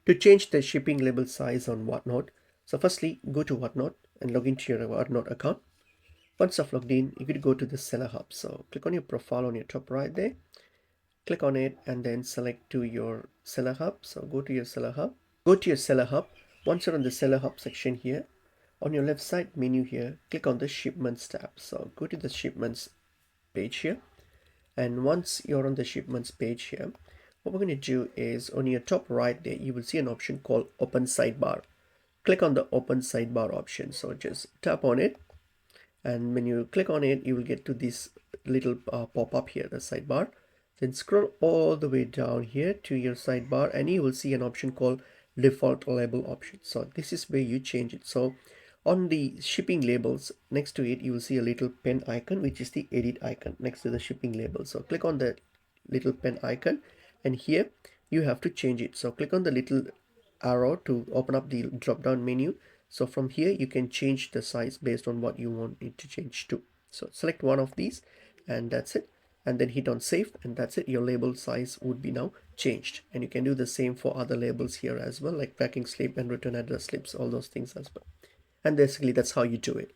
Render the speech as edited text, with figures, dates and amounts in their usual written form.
To change the shipping label size on whatnot, so firstly go to whatnot and log into your whatnot account. Once I've logged in, you could go to the seller hub. So click on your profile on your top right there, click on it and then select to your seller hub. So go to your seller hub, once you're on the seller hub section here, on your left side menu here, click on the shipments tab. So go to the shipments page here, and once you're on the shipments page here, what we're going to do is on your top right there you will see an option called open sidebar. Click on the open sidebar option. So just tap on it, and when you click on it you will get to this little pop-up here, the sidebar. Then scroll all the way down here to your sidebar and you will see an option called default label option. So this is where you change it. So on the shipping labels next to it you will see a little pen icon, which is the edit icon next to the shipping label. So click on the little pen icon and here you have to change it. So click on the little arrow to open up the drop down menu. So from here you can change the size based on what you want it to change to. So select one of these and that's it, and then hit on save, and that's it. Your label size would be now changed. And you can do the same for other labels here as well, like tracking slip and return address slips, all those things as well. And basically that's how you do it.